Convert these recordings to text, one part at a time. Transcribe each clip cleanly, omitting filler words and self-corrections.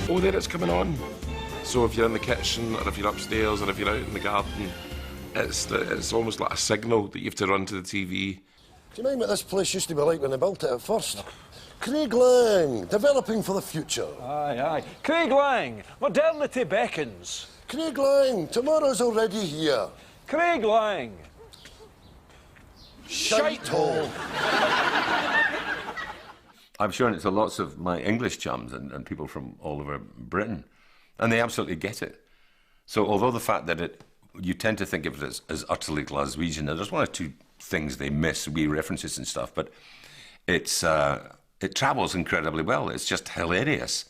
Oh, there it's coming on. So if you're in the kitchen, or if you're upstairs, or if you're out in the garden, it's almost like a signal that you have to run to the TV. Do you mind what this place used to be like when they built it at first? Craig Lang, developing for the future. Aye, aye. Craig Lang, modernity beckons. Craig Lang, tomorrow's already here. Craig Lang. Shite-hole. I've shown it to lots of my English chums and people from all over Britain, and they absolutely get it. So although the fact that you tend to think of it as utterly Glaswegian, there's one or two things they miss, wee references and stuff, but it travels incredibly well. It's just hilarious.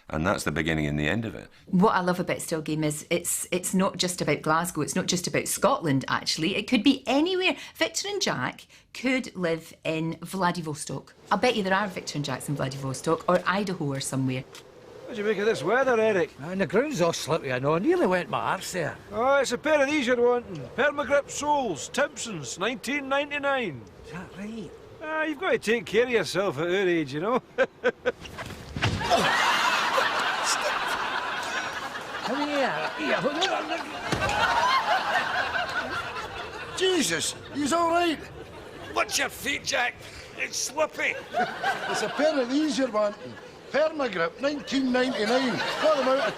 And that's the beginning and the end of it. What I love about Still Game is it's not just about Glasgow, it's not just about Scotland, actually. It could be anywhere. Victor and Jack could live in Vladivostok. I'll bet you there are Victor and Jacks in Vladivostok or Idaho or somewhere. What do you make of this weather, Eric? And the ground's all slippery, I know. I nearly went my arse there. Oh, it's a pair of these you're wanting. Permagrip soles, Timpsons, 1999. Is that right? Ah, you've got to take care of yourself at our age, you know. Come here. Jesus, he's all right. Watch your feet, Jack. It's slippy. It's a pair of these you're wanting. Permagrip, 1999. Got them out of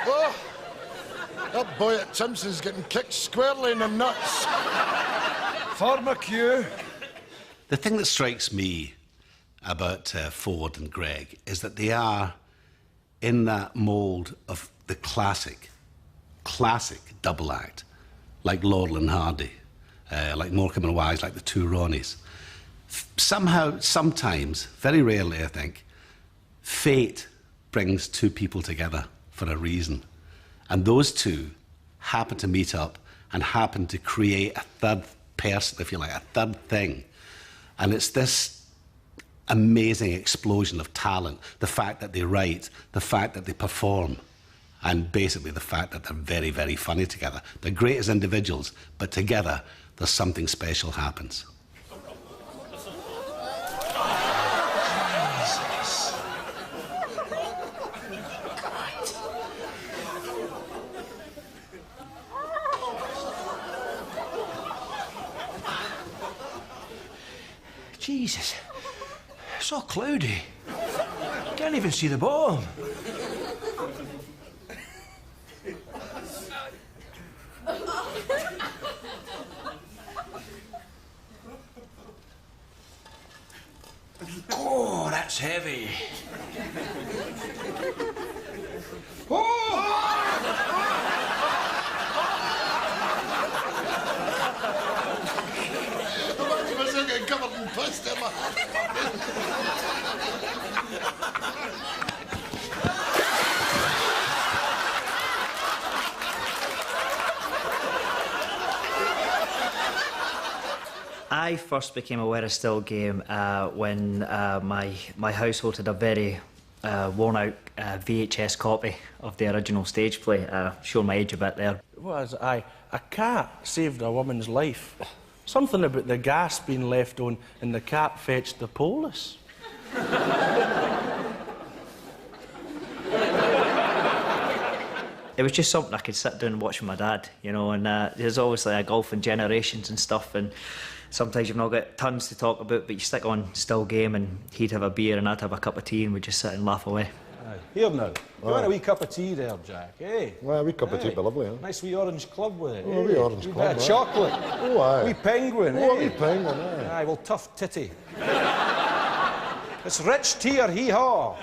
Oh, that boy at Simpson's getting kicked squarely in the nuts. Pharmacue. The thing that strikes me about Ford and Greg is that they are in that mould of the classic double act, like Laurel and Hardy, like Morecambe and Wise, like the two Ronnies. Somehow, sometimes, very rarely, I think, fate brings two people together for a reason. And those two happen to meet up and happen to create a third person, if you like, a third thing. And it's this amazing explosion of talent, the fact that they write, the fact that they perform, and basically the fact that they're very, very funny together. They're great as individuals, but together, there's something special happens. Jesus. It's all cloudy. Can't even see the bottom. Oh, that's heavy. Covered in piss, Emma. I first became aware of Still Game when my household had a very worn-out VHS copy of the original stage play. Showing my age a bit there. Was a cat saved a woman's life. Something about the gas being left on and the cat fetched the police. It was just something I could sit down and watch with my dad, you know, and there's obviously a golf in generations and stuff, and sometimes you've not got tons to talk about, but you stick on Still Game and he'd have a beer and I'd have a cup of tea and we'd just sit and laugh away. Here now. You want a wee cup of tea there, Jack, eh? Well, a wee cup of tea would be lovely, huh? Nice wee orange club with it, Oh, a wee orange club, bit of chocolate. Oh, aye. Wee penguin, Oh, eh? a wee penguin, aye. Aye, well, tough titty. It's rich tea or hee-haw.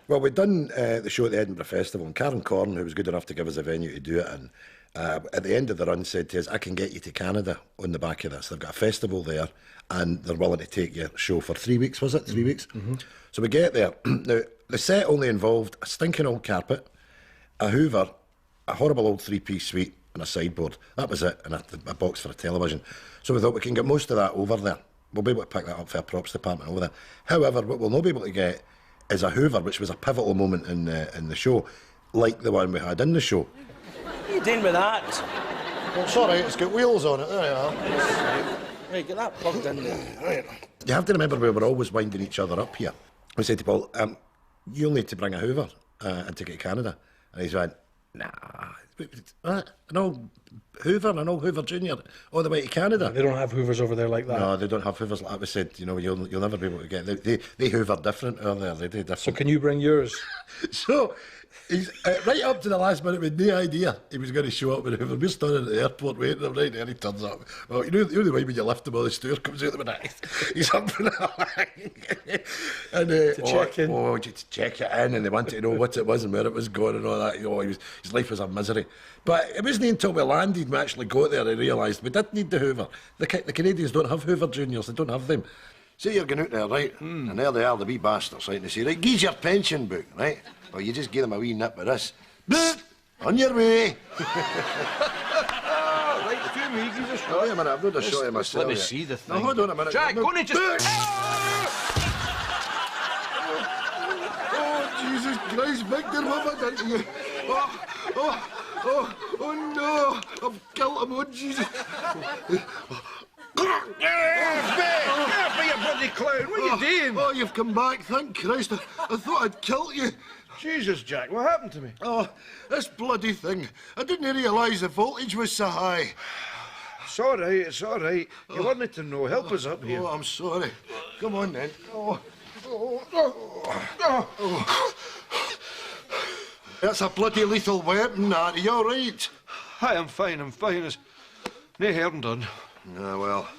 Well, we'd done the show at the Edinburgh Festival, and Karen Corn, who was good enough to give us a venue to do it in, at the end of the run said to us, I can get you to Canada on the back of this. They've got a festival there, and they're willing to take your show for 3 weeks, was it? 3 weeks? Mm-hmm. So we get there. Now, the set only involved a stinking old carpet, a hoover, a horrible old three-piece suite, and a sideboard. That was it, and a box for a television. So we thought we can get most of that over there. We'll be able to pick that up for our props department over there. However, what we'll not be able to get is a hoover, which was a pivotal moment in the show, like the one we had in the show. What are you doing with that? Well, it's all right, it's got wheels on it, there you are. Right, get that plugged in there. Right. You have to remember we were always winding each other up here. we said to Paul, you'll need to bring a Hoover and take it to Canada. And he's went, nah, an old Hoover and an old Hoover Junior all the way to Canada. They don't have Hoovers over there like that. No, they don't have Hoovers like that. We said, you know, you'll never be able to get. They Hoover different over there. They do different. So can you bring yours? So he's right up to the last minute with no idea he was going to show up with a Hoover. We're standing at the airport waiting for him, right there. He turns up. Well, you know the way when you lift him on the stair, comes out the minute. He's up in the line. And to check in. Oh, to check it in, and they wanted to know what it was and where it was going and all that. Oh, his life was a misery. But it wasn't until we landed, we actually got there, and realised we did need the Hoover. The Canadians don't have Hoover Juniors. They don't have them. Say you're going out there, right? And there they are, the wee bastards, right? And they say, right, give your pension book, right? Well, you just give them a wee nip with this. On your way. Right, to me, give us a shot. Wait a minute, I've not a shot of myself. Let me yet. see the thing. No, hold on a minute. Jack, go on and just... Oh, Jesus Christ, Victor, what have I done to you? Oh no, I've killed him, oh Jesus. Be a bloody clown, what are you doing? Oh, you've come back, thank Christ. I thought I'd killed you. Jesus, Jack, what happened to me? Oh, this bloody thing. I didn't realise the voltage was so high. It's all right, it's all right. You wanted to know. Help us up here. Oh, I'm sorry. Come on, then. That's a bloody lethal weapon, that. Are you all right? Hi, I'm fine, It's no harm done. Ah, well,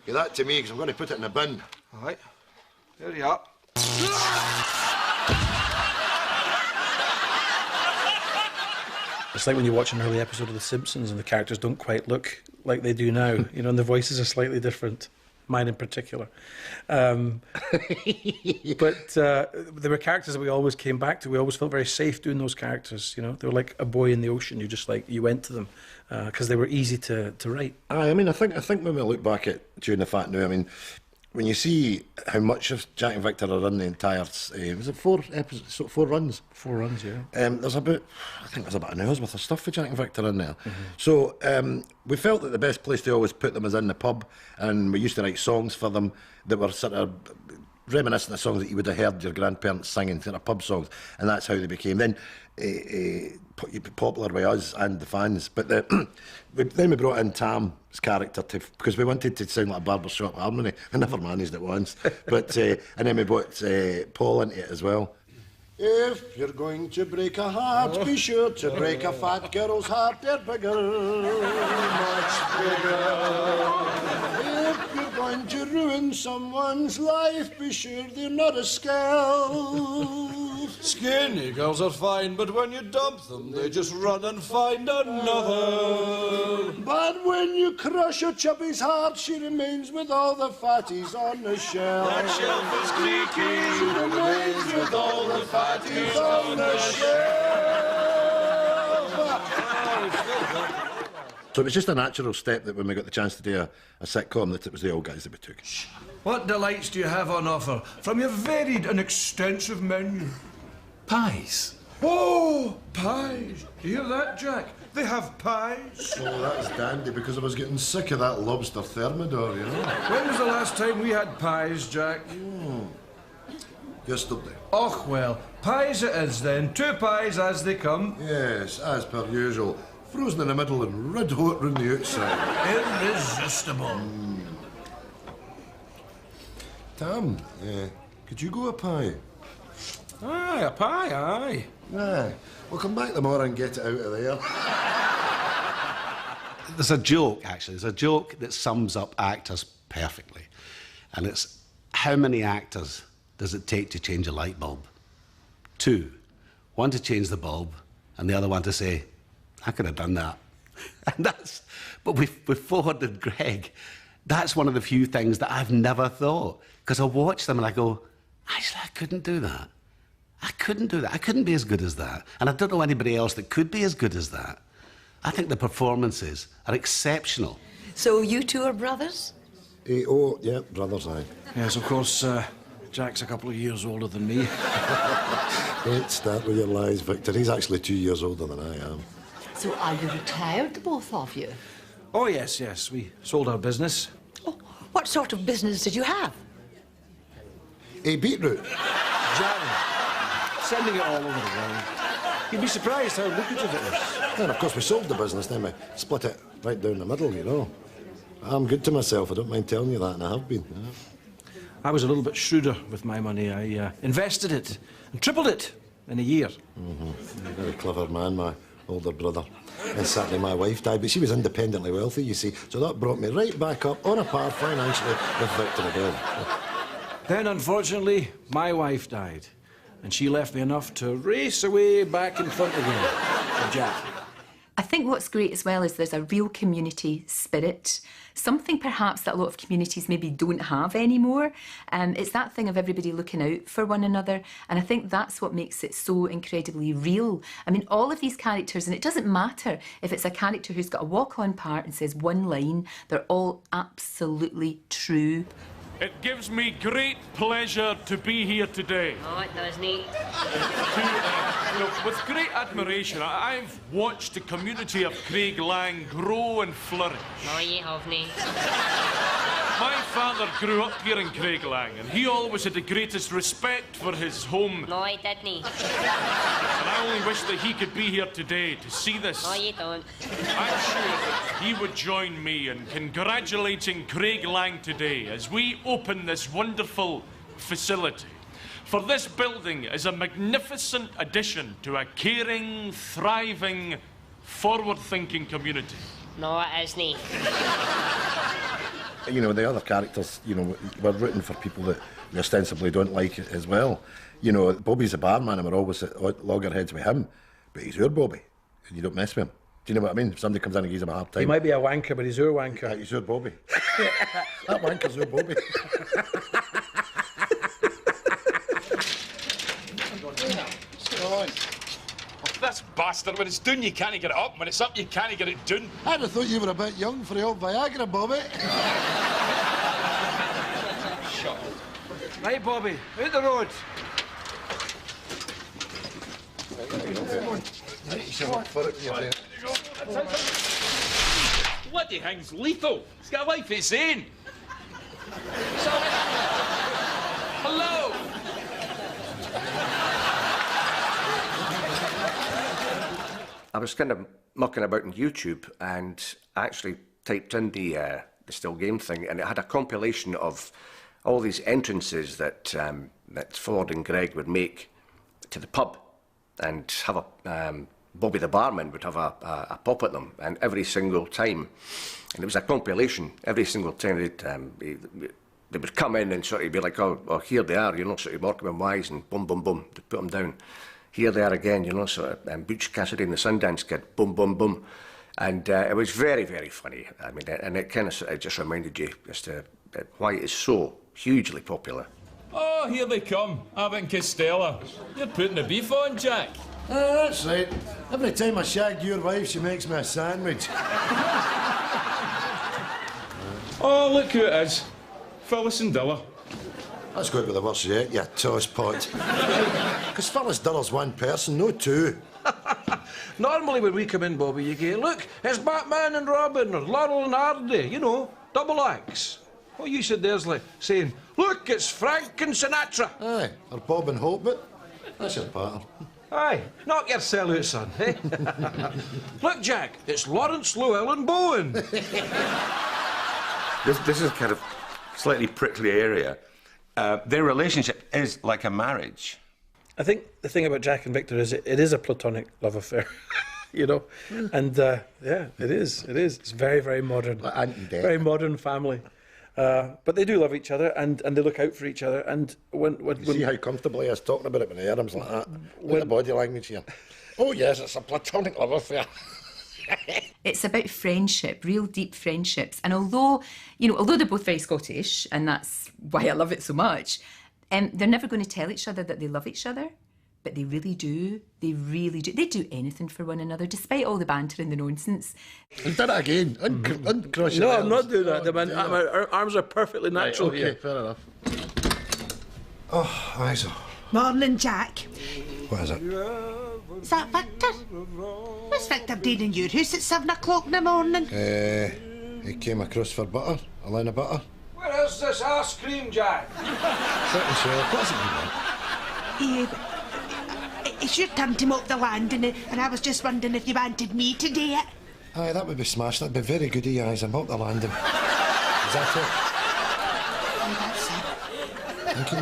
give that to me, because I'm going to put it in the bin. All right. There you are. It's like when you watch an early episode of The Simpsons and the characters don't quite look like they do now, you know, and the voices are slightly different. Mine in particular. But there were characters that we always came back to. We always felt very safe doing those characters, you know. They were like a boy in the ocean. You went to them because they were easy to write. I mean, I think when we look back at Chewing the Fat now, I mean, when you see how much of Jack and Victor are in the entire, was it 4 episodes, 4 runs? 4 runs, yeah. There's about an hour's worth of stuff for Jack and Victor in there. So we felt that the best place to always put them is in the pub, and we used to write songs for them that were sort of reminiscent of songs that you would have heard your grandparents singing, sort of pub songs, and that's how they became then popular with us and the fans. But then we brought in Tam's character because we wanted to sound like a barbershop harmony. I never managed it once, but and then we brought Paul into it as well. If you're going to break a heart, be sure to break a fat girl's heart. They're bigger, much bigger. If you're going to ruin someone's life, be sure they're not a scalp. Skinny girls are fine, but when you dump them, they just run and find another. But when you crush a chubby's heart, she remains with all the fatties on the shelf. That shelf is creaky. She remains with all the fatties on the shelf. So it was just a natural step that when we got the chance to do a sitcom, that it was the old guys that we took. What delights do you have on offer from your varied and extensive menu? Pies. Oh, pies. Do you hear that, Jack? They have pies. Oh, that was dandy, because I was getting sick of that lobster thermidor, you know. When was the last time we had pies, Jack? Yesterday. Och, well, pies it is then. 2 pies as they come. Yes, as per usual. Frozen in the middle and red hot round the outside. Irresistible. Tam, could you go a pie? Aye, a pie, aye. Aye. We'll come back tomorrow and get it out of there. There's a joke, actually. There's a joke that sums up actors perfectly. And it's, how many actors does it take to change a light bulb? 2. One to change the bulb, and the other one to say, I could have done that. And that's, but with Ford and Greg, that's one of the few things that I've never thought. Because I watch them and I go, actually, I couldn't do that. I couldn't do that. I couldn't be as good as that. And I don't know anybody else that could be as good as that. I think the performances are exceptional. So you 2 are brothers? Oh, yeah, brothers, aye. Yes, of course, Jack's a couple of years older than me. Don't start with your lies, Victor. He's actually 2 years older than I am. So are you retired, both of you? Oh, yes. We sold our business. Oh, what sort of business did you have? Beetroot. Jack. Sending it all over the world. You'd be surprised how lucrative it is. And of course we sold the business, then we split it right down the middle, you know. I'm good to myself, I don't mind telling you that, and I have been. Yeah. I was a little bit shrewder with my money. I invested it and tripled it in a year. Very clever man, my older brother. And sadly my wife died, but she was independently wealthy, you see, so that brought me right back up on a par financially with Victor again. Then, unfortunately, my wife died, and she left me enough to race away back in front again with Jack. I think what's great as well is there's a real community spirit, something perhaps that a lot of communities maybe don't have anymore. It's that thing of everybody looking out for one another, and I think that's what makes it so incredibly real. I mean, all of these characters, and it doesn't matter if it's a character who's got a walk-on part and says one line, they're all absolutely true. It gives me great pleasure to be here today. Oh, it does, Nate. With great admiration, I've watched the community of Craiglang grow and flourish. No, you have, Nate. My father grew up here in Craiglang, and he always had the greatest respect for his home. No, he didn't. And I only wish that he could be here today to see this. No, you don't. I'm sure that he would join me in congratulating Craiglang today as we open this wonderful facility. For this building is a magnificent addition to a caring, thriving, forward-thinking community. No, it isn't. You know, the other characters, you know, we're rooting for people that we ostensibly don't like as well. You know, Bobby's a barman and we're always at loggerheads with him, but he's your Bobby, and you don't mess with him. Do you know what I mean? If somebody comes in and gives him a hard time... He might be a wanker, but he's your wanker. Yeah, he's your Bobby. That wanker's your Bobby. This bastard, when it's done you can't get it up, when it's up you can't get it done. I'd have thought you were a bit young for the old Viagra, Bobby. Shut up. Right, Bobby, out the road. Bloody thing's lethal. It's got a life of its own. Hello. I was kind of mucking about on YouTube and actually typed in the Still Game thing, and it had a compilation of all these entrances that that Ford and Greg would make to the pub, and have a Bobby the barman would have a pop at them, and every single time, and it was a compilation. Every single time they would come in and sort of be like, oh here they are, you know, sort of Morecambe Wise, and boom, boom, boom, to put them down. Here they are again, you know, sort of Butch Cassidy and the Sundance Kid, boom, boom, boom. And it was very, very funny. I mean, and it kind of sort of just reminded you as to why it is so hugely popular. Oh, here they come, Abbott and Costello. You're putting the beef on, Jack. That's right. Every time I shag your wife, she makes me a sandwich. Oh, look who it is. Phyllis and Dilla. That's got to be the worst yet, you tosspot. Because Phyllis Dilla's one person, no two. Normally when we come in, Bobby, you go, look, it's Batman and Robin, or Laurel and Hardy, you know, double acts. What you said there's like saying, look, it's Frank and Sinatra. Aye, or Bob and Hope, but that's your pattern. Aye, knock your cell out, son, eh? Look, Jack, it's Lawrence Llewellyn Bowen. This is kind of slightly prickly area. Their relationship is like a marriage. I think the thing about Jack and Victor is it is a platonic love affair, you know, and yeah, it is. It's very, very modern, very modern family. But they do love each other, and they look out for each other. And when see how comfortable he is talking about it when he heard him like that. Look at the body language here. Oh yes, it's a platonic love affair. It's about friendship, real deep friendships. And although they're both very Scottish, and that's why I love it so much, they're never going to tell each other that they love each other, but they really do. They really do. They do anything for one another, despite all the banter and the nonsense. You've done it again. Uncross your No, arms. I'm not doing that. Oh, Our arms are perfectly natural right, here. fair enough. Oh, aye, so. Morning, Jack. What is it? Is that Victor? What's Victor doing in your house at 7 o'clock in the morning? He came across for butter, a line of butter. Where is this ice cream, Jack? Sit and share. What's it you want? It's your turn to mop the landing, and I was just wondering if you wanted me to do it. Aye, that would be smashed. That'd be very good of you, eyes. I'm up the landing. Is that it? Aye, that's it. Thank you.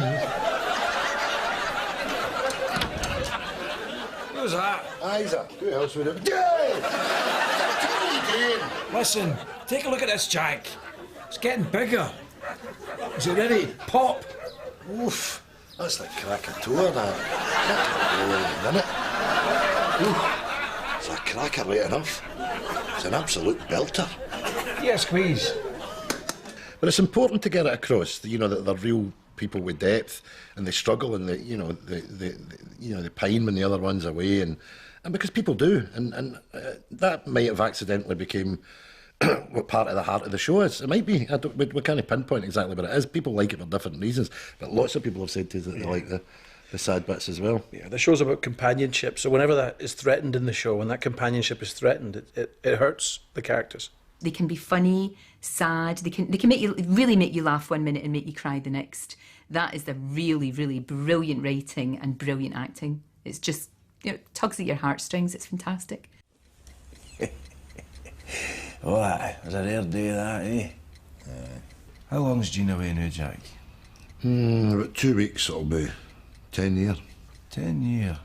Who's that? Isa. Who else would it be? What are you doing? Listen, take a look at this, Jack. It's getting bigger. Is it ready? Pop. Oof. That's like Krakatoa, that. Isn't it? Oof. It's a cracker right enough. It's an absolute belter. Yeah, squeeze. But it's important to get it across, you know, that they're real people with depth, and they struggle, and they pine when the other one's away, and because people do, and that might have accidentally became what part of the heart of the show is. It might be. We can't pinpoint exactly what it is. People like it for different reasons, but lots of people have said to us that they like the sad bits as well. Yeah, the show's about companionship, so whenever that is threatened in the show, when that companionship is threatened, it hurts the characters. They can be funny, sad. They can really make you laugh one minute and make you cry the next. That is the really, really brilliant writing and brilliant acting. It's just, you know, tugs at your heartstrings. It's fantastic. Oh, that was a rare day, that, eh? How long's Jean away now, Jack? About 2 weeks it'll be. 10 years. 10 years.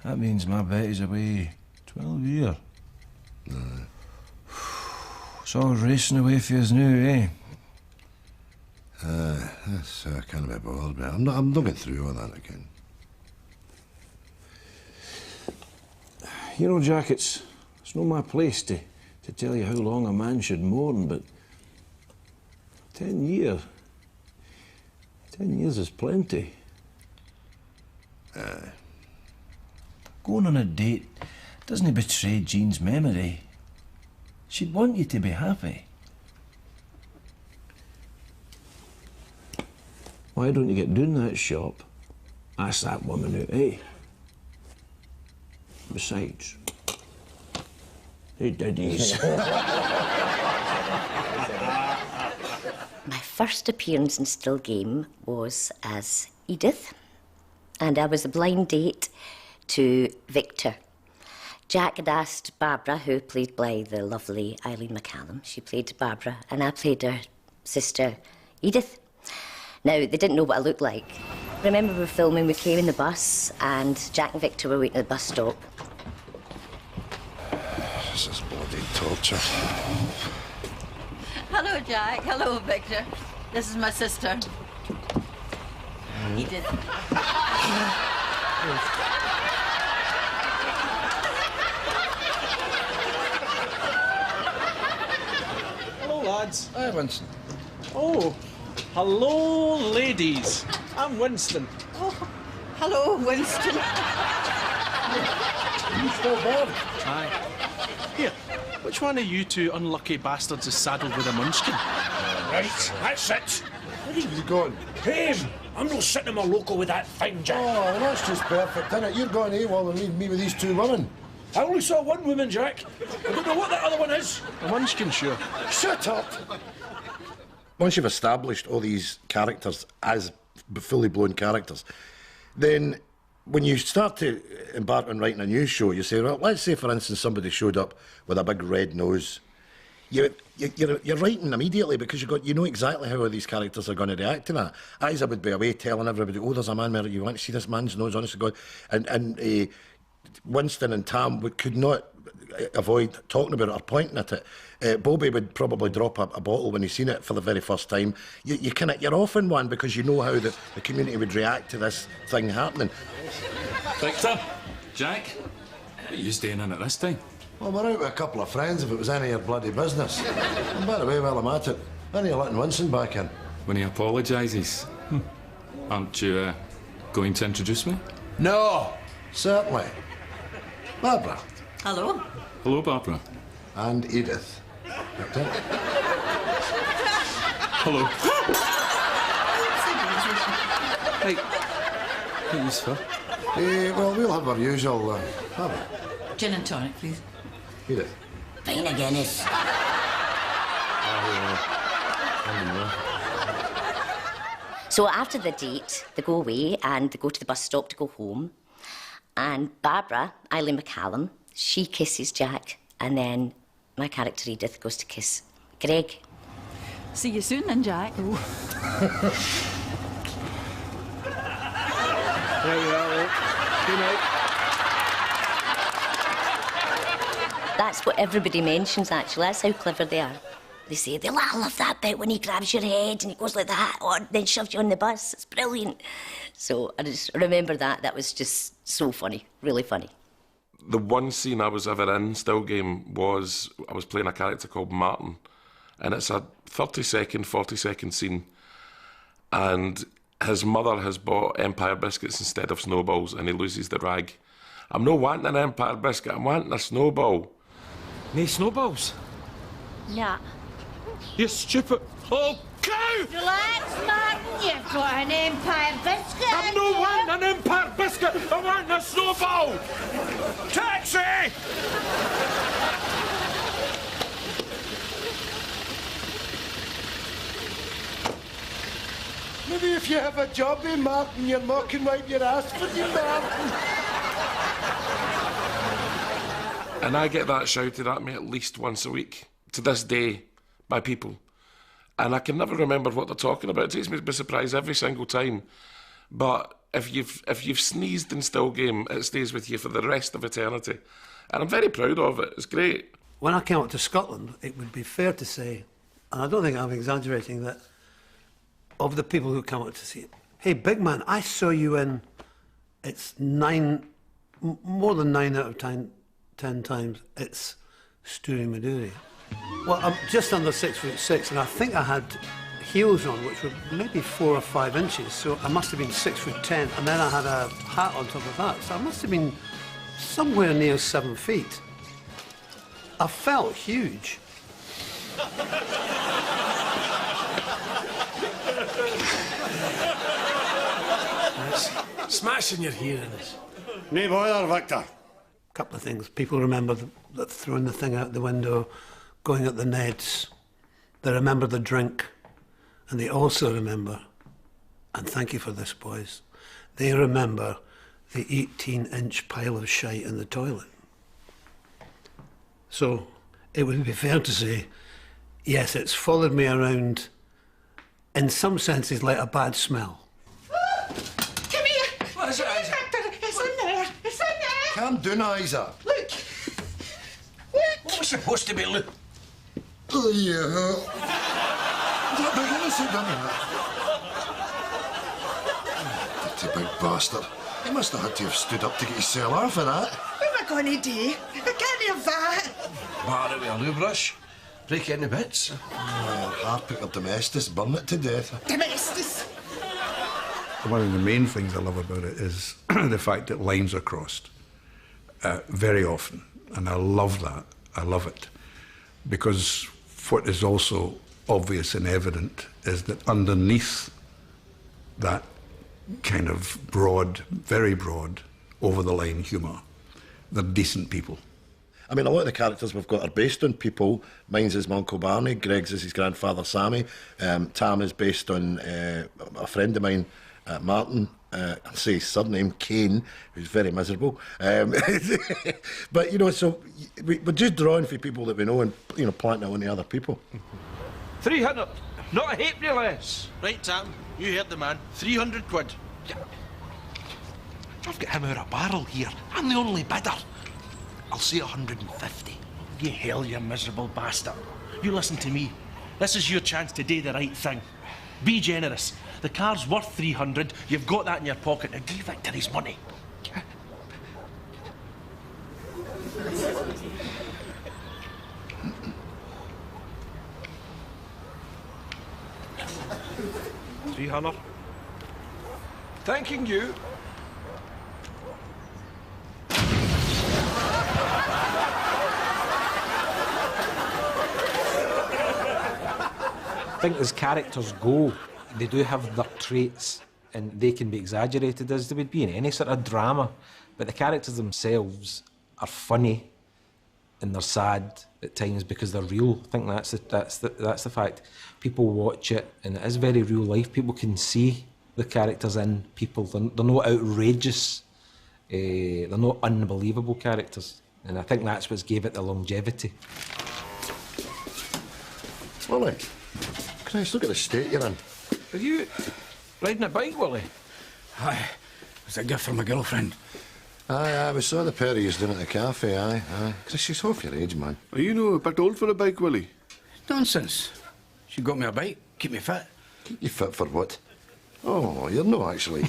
That means my Betty's away 12 years. It's all racing away for us now, eh? That's kind of a bothered me. I'm not going through all that again. You know, Jack, it's not my place to tell you how long a man should mourn, but 10 years. 10 years is plenty. Going on a date doesn't betray Jean's memory. She'd want you to be happy. Why don't you get down that shop? Ask that woman out, eh? Besides, hey, daddies. My first appearance in Still Game was as Edith, and I was a blind date to Victor. Jack had asked Barbara, who played by the lovely Eileen McCallum. She played Barbara, and I played her sister, Edith. Now, they didn't know what I looked like. I remember we were filming, we came in the bus, and Jack and Victor were waiting at the bus stop. This is bloody torture. Hello, Jack. Hello, Victor. This is my sister, Edith. Hello, lads. Hi, Winston. Oh, hello, ladies. I'm Winston. Oh, hello, Winston. You still there? Aye. Here, which one of you two unlucky bastards is saddled with a munchkin? Right, that's it. Where are you going? Him! I'm not sitting in my local with that thing, Jack. Oh, that's just perfect, isn't it? You're going AWOL and leaving me with these two women. I only saw one woman, Jack. I don't know what that other one is. A munchkin, sure. Shut up! Once you've established all these characters as fully blown characters, then when you start to embark on writing a new show, you say, well, let's say, for instance, somebody showed up with a big red nose. You're writing immediately because you know exactly how these characters are going to react to that. Isa would be away telling everybody, oh, there's a man there, you want to see this man's nose, honest to God. And Winston and Tam could not avoid talking about it or pointing at it. Bobby would probably drop a bottle when he's seen it for the very first time. You're off in one because you know how the community would react to this thing happening. Victor, Jack, what are you staying in at this time? Well, we're out with a couple of friends if it was any of your bloody business. And by the way, while I'm at it, when are you letting Winston back in? When he apologises. Aren't you going to introduce me? No, certainly. Barbara. Hello. Hello, Barbara. And Edith. Victor. Hello. Hey, what is for? Well, we'll have our usual. Have it. Gin and tonic, please. Edith. Fine a Guinness. So after the date, they go away and they go to the bus stop to go home. And Barbara, Eileen McCallum, she kisses Jack, and then my character Edith goes to kiss Greg. See you soon then, Jack. There we are, good night. That's what everybody mentions, actually. That's how clever they are. They say, I love that bit when he grabs your head and he goes like that, or then shoves you on the bus. It's brilliant. So I just remember that. That was just so funny, really funny. The one scene I was ever in Still Game was I was playing a character called Martin, and it's a 30-second, 40-second scene, and his mother has bought Empire biscuits instead of snowballs, and he loses the rag. I'm not wanting an Empire biscuit, I'm wanting a snowball. No snowballs? Nah. You stupid. Oh, cow! Relax, Martin. You've got an Empire biscuit. I'm not wanting an Empire biscuit. I'm wanting a snowball. Taxi! Maybe if you have a job, Martin, you're not can wipe your ass for you, Martin. And I get that shouted at me at least once a week, to this day, by people. And I can never remember what they're talking about. It takes me by surprise every single time. But if you've sneezed in Still Game, it stays with you for the rest of eternity. And I'm very proud of it. It's great. When I came up to Scotland, it would be fair to say, and I don't think I'm exaggerating, that of the people who come up to see it, hey, big man, I saw you in, it's more than 9 out of 10 times, it's Stoorie Madoorie. Well, I'm just under 6'6", and I think I had heels on, which were maybe 4 or 5 inches, so I must have been 6'10", and then I had a hat on top of that, so I must have been somewhere near 7 feet. I felt huge. It's smashing your hearing. No bother, Victor. A couple of things. People remember that throwing the thing out the window, going at the nets. They remember the drink. And they also remember, and thank you for this, boys, they remember the 18-inch pile of shite in the toilet. So it would be fair to say, yes, it's followed me around, in some senses, like a bad smell. Come here. What is it, Isa? Victor, it's in there. It's in there. Calm down, Isa. Look. What was supposed to be, look? Oh, yeah. That big innocent, done that. Dirty big bastard. He must have had to have stood up to get his cellar for that. What am I going to do? I can't have that. Bar it with a loo brush. Break it into bits. Oh, harpic or domestic, burn it to death. Domestic. One of the main things I love about it is the fact that lines are crossed very often, and I love that. I love it. Because what is also obvious and evident is that underneath that kind of broad, very broad, over-the-line humour, they're decent people. I mean, a lot of the characters we've got are based on people. Mine's is my Uncle Barney, Greg's is his grandfather Sammy, Tam is based on a friend of mine, Martin, I'll say his surname, Kane, who's very miserable. But, you know, so we're just drawing for people that we know and, you know, planting it on the other people. 300, not a halfpenny less. Right, Tam, you heard the man. 300 quid. I've got him out of barrel here. I'm the only bidder. I'll say 150. You hell, you miserable bastard. You listen to me. This is your chance to do the right thing. Be generous. The car's worth 300. You've got that in your pocket. Now give Victor his money. $300. Thanking you. I think as characters go, they do have their traits and they can be exaggerated as they would be in any sort of drama. But the characters themselves are funny and they're sad at times because they're real. I think that's the fact. People watch it, and it is very real life. People can see the characters in people. They're not outrageous. They're not unbelievable characters, and I think that's what's gave it the longevity. Willie, Christ, look at the state you're in. Are you riding a bike, Willie? Aye, it's a gift from my girlfriend. Aye, we saw the pair of yous down at the cafe, aye. Chris, she's half your age, man. Are you no a bit old for a bike, Willie? Nonsense. She got me a bike, keep me fit. Keep you fit for what? Oh, you're not actually.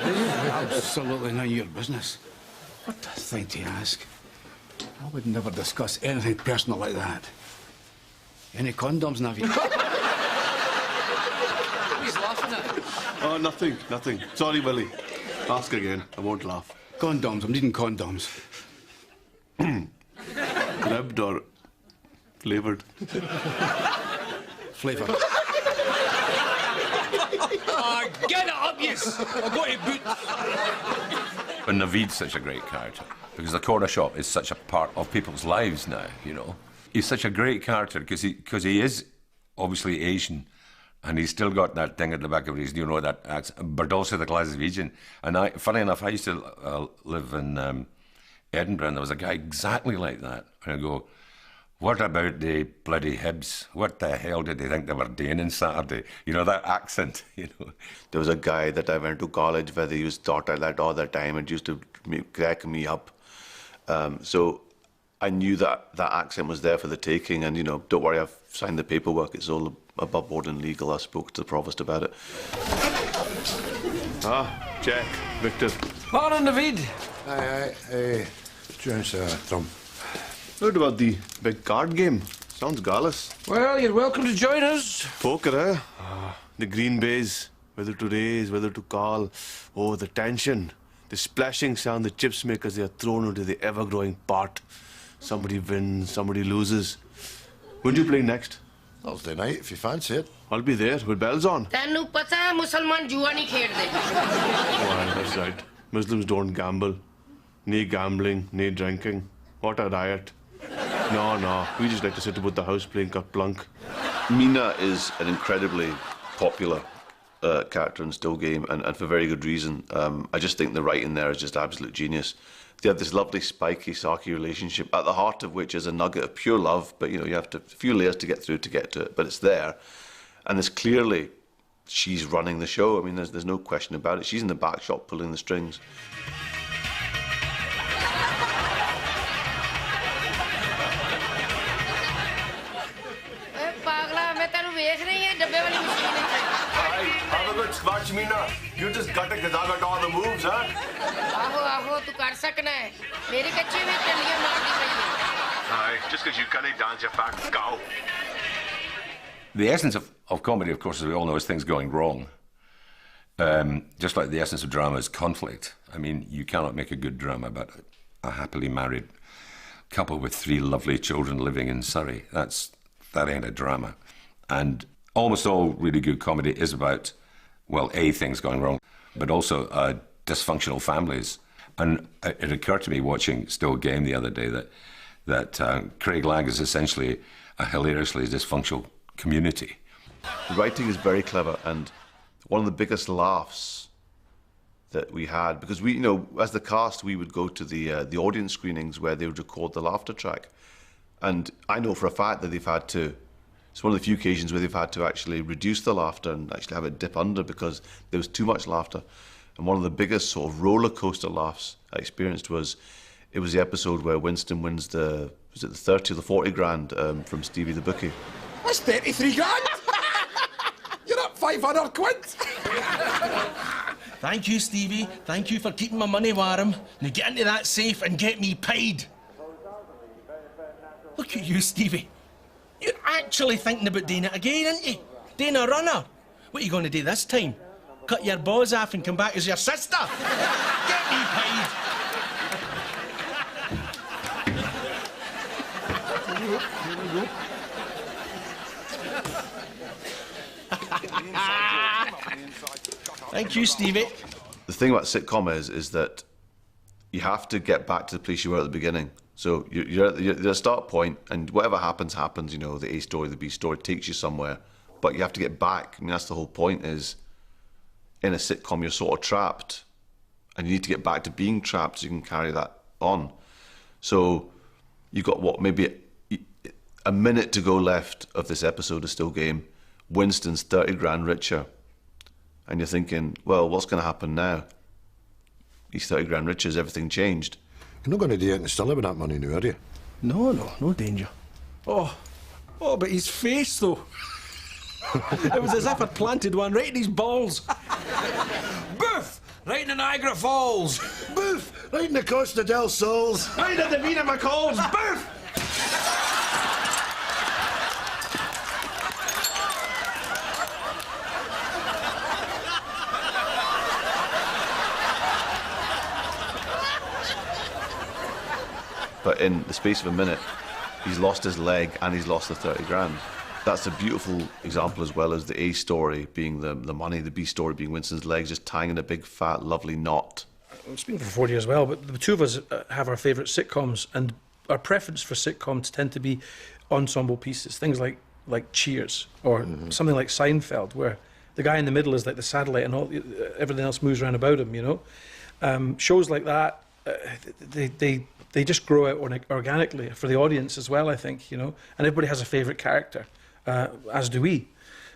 Absolutely none of your business. What a thing to ask. I would never discuss anything personal like that. Any condoms, Navi? He's laughing at it. Oh, nothing. Sorry, Willie. Ask again. I won't laugh. Condoms. I'm needing condoms. Ribbed or flavoured? Flavoured. Oh, get it up, yes! I'll go to boot. But Naveed's such a great character because the corner shop is such a part of people's lives now, you know. He's such a great character because he is obviously Asian and he's still got that thing at the back of his, you know, that accent, but also the Glaswegian. And funny enough, I used to live in Edinburgh and there was a guy exactly like that. And I go, what about the bloody Hibs? What the hell did they think they were doing on Saturday? You know, that accent, you know. There was a guy that I went to college where they used to talk like that all the time. It used to crack me up. So I knew that accent was there for the taking, and, you know, don't worry, I've signed the paperwork. It's all above board and legal. I spoke to the provost about it. Jack, Victor. Morning, Naveed. Aye. Jones, Tom. Heard about the big card game. Sounds gallus. Well, you're welcome to join us. Poker, eh? The green bays, whether to raise, whether to call. Oh, the tension. The splashing sound the chips make as they are thrown into the ever-growing pot. Somebody wins, somebody loses. When do you play next? Thursday night, if you fancy it. I'll be there, with bells on. ਤੈਨੂੰ ਪਤਾ ਹੈ ਮੁਸਲਮਾਨ ਜੂਆ ਨਹੀਂ ਖੇਡਦੇ Oh, that's right. Muslims don't gamble. No gambling, no drinking. What a riot. No. We just like to sit about the house playing Kerplunk. Mina is an incredibly popular character in Still Game, and for very good reason. I just think the writing there is just absolute genius. They have this lovely spiky, sarky relationship, at the heart of which is a nugget of pure love, but, you know, you have to a few layers to get through to get to it, but it's there. And there's clearly, she's running the show. I mean, there's no question about it. She's in the back shop pulling the strings. ਪਾਗਲਾ ਮੈਂ ਤੈਨੂੰ ਵੇਖ ਰਹੀ ਹਾਂ ਡੱਬੇ ਵਾਲੀ machine ਵਿੱਚ Have a good scratch, Mina. You just got it because I got all the moves, huh? ਆਹੋ ਤੂੰ ਕਰ ਸਕਣਾ ਹੈ ਮੇਰੀ ਕੱਚੀ ਵੀ ਟੱਲੀਆਂ ਮਾਰਦੀ ਪਈ ਹੈ Aye, just because you can't dance your back, go. The essence of comedy, of course, as we all know, is things going wrong. Just like the essence of drama is conflict. I mean, you cannot make a good drama about a happily married couple with 3 lovely children living in Surrey. That ain't a drama. And almost all really good comedy is about, well, A, things going wrong, but also dysfunctional families. And it occurred to me watching Still Game the other day that Craig Lang is essentially a hilariously dysfunctional community. The writing is very clever, and one of the biggest laughs that we had, because we, you know, as the cast, we would go to the audience screenings where they would record the laughter track, and I know for a fact that they've had to. It's one of the few occasions where they've had to actually reduce the laughter and actually have it dip under because there was too much laughter. And one of the biggest sort of roller coaster laughs I experienced was the episode where Winston wins the 30 or the 40 grand from Stevie the Bookie. That's 33 grand! You're up 500 quid! Thank you, Stevie. Thank you for keeping my money warm. Now get into that safe and get me paid. Look at you, Stevie. You're actually thinking about doing it again, aren't you? Doing a runner. What are you going to do this time? Cut your balls off and come back as your sister? Get me paid. Thank you, Stevie. The thing about sitcom is that you have to get back to the place you were at the beginning. So you're at the start point, and whatever happens, happens. You know, the A story, the B story takes you somewhere, but you have to get back. I mean, that's the whole point. Is in a sitcom, you're sort of trapped, and you need to get back to being trapped so you can carry that on. So you've got what, maybe a minute to go left of this episode of Still Game. Winston's 30 grand richer, and you're thinking, well, what's going to happen now? He's 30 grand richer. Has everything changed? You're not going to do anything silly with that money now, are you? No danger. Oh, but his face, though. It was as if I'd planted one right in his balls. Boof! Right in the Niagara Falls. Boof! Right in the Costa del Sols. Right at the Vina McCalls. Boof! But in the space of a minute, he's lost his leg and he's lost the 30 grand. That's a beautiful example, as well as the A story being the money, the B story being Winston's legs, just tying in a big, fat, lovely knot. It's been for 40 years as well, but the two of us have our favourite sitcoms, and our preference for sitcoms tend to be ensemble pieces, things like Cheers, or something like Seinfeld, where the guy in the middle is like the satellite and everything else moves around about him, you know? Shows like that, they just grow out organically for the audience as well, I think, you know? And everybody has a favourite character, as do we.